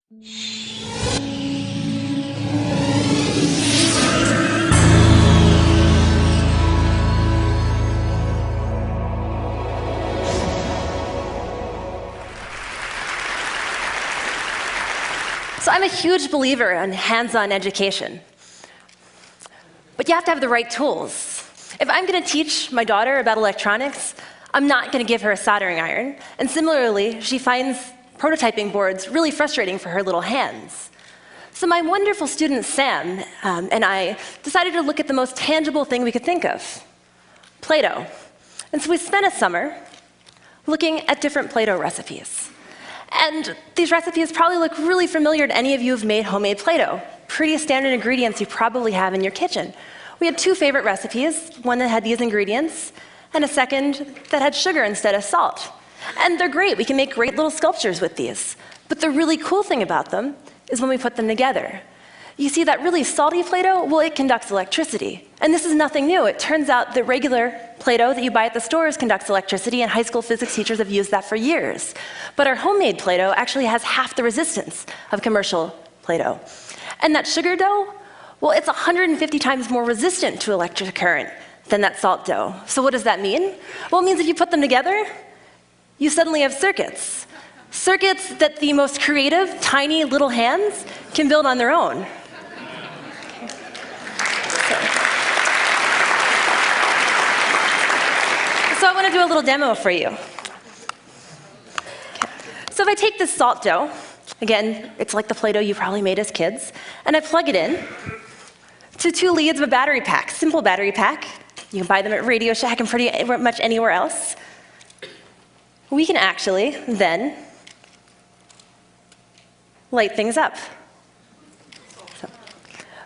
So I'm a huge believer in hands-on education. But you have to have the right tools. If I'm going to teach my daughter about electronics, I'm not going to give her a soldering iron. And similarly, she finds prototyping boards really frustrating for her little hands. So my wonderful student Sam and I decided to look at the most tangible thing we could think of, Play-Doh. And so we spent a summer looking at different Play-Doh recipes. And these recipes probably look really familiar to any of you who've made homemade Play-Doh. Pretty standard ingredients you probably have in your kitchen. We had two favorite recipes, one that had these ingredients, and a second that had sugar instead of salt. And they're great, we can make great little sculptures with these. But the really cool thing about them is when we put them together. You see that really salty Play-Doh? Well, it conducts electricity. And this is nothing new. It turns out that regular Play-Doh that you buy at the stores conducts electricity, and high school physics teachers have used that for years. But our homemade Play-Doh actually has half the resistance of commercial Play-Doh. And that sugar dough, well, it's 150 times more resistant to electric current than that salt dough. So what does that mean? Well, it means if you put them together, you suddenly have circuits. Circuits that the most creative, tiny little hands can build on their own. So I want to do a little demo for you. Okay. So if I take this salt dough, again, it's like the Play-Doh you probably made as kids, and I plug it in to 2 leads of a battery pack, simple battery pack. You can buy them at Radio Shack and pretty much anywhere else. We can actually then light things up.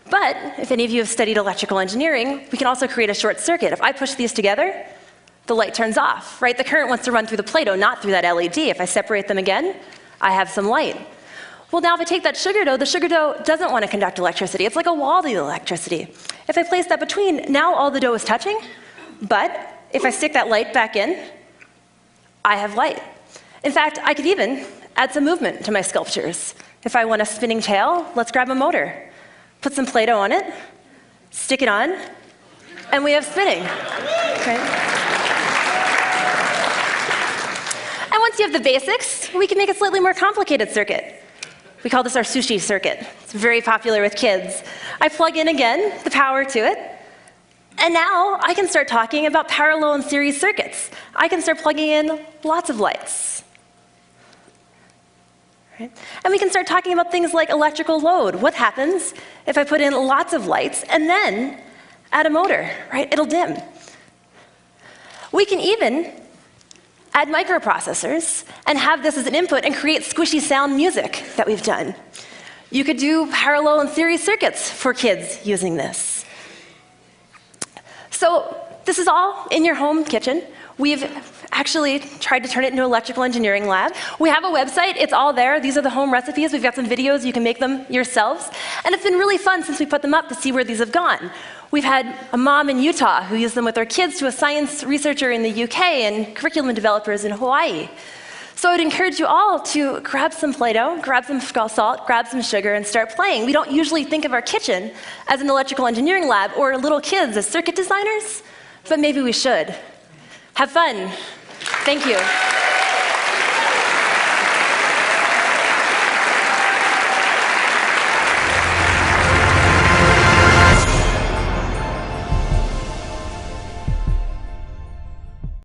But if any of you have studied electrical engineering, we can also create a short circuit. If I push these together, the light turns off, right? The current wants to run through the Play-Doh, not through that LED. If I separate them again, I have some light. Well, now if I take that sugar dough, the sugar dough doesn't want to conduct electricity. It's like a wall to the electricity. If I place that between, now all the dough is touching, but if I stick that light back in, I have light. In fact, I could even add some movement to my sculptures. If I want a spinning tail, let's grab a motor. Put some Play-Doh on it, stick it on, and we have spinning. Okay. And once you have the basics, we can make a slightly more complicated circuit. We call this our sushi circuit. It's very popular with kids. I plug in again the power to it, and now I can start talking about parallel and series circuits. I can start plugging in lots of lights. Right? And we can start talking about things like electrical load. What happens if I put in lots of lights and then add a motor, right? It'll dim. We can even add microprocessors and have this as an input and create squishy sound music that we've done. You could do parallel and series circuits for kids using this. So this is all in your home kitchen. We've actually tried to turn it into an electrical engineering lab. We have a website, it's all there. These are the home recipes. We've got some videos, you can make them yourselves. And it's been really fun since we put them up to see where these have gone. We've had a mom in Utah who used them with her kids, to a science researcher in the UK, and curriculum developers in Hawaii. So I'd encourage you all to grab some Play-Doh, grab some salt, grab some sugar, and start playing. We don't usually think of our kitchen as an electrical engineering lab or little kids as circuit designers, but maybe we should. Have fun. Thank you.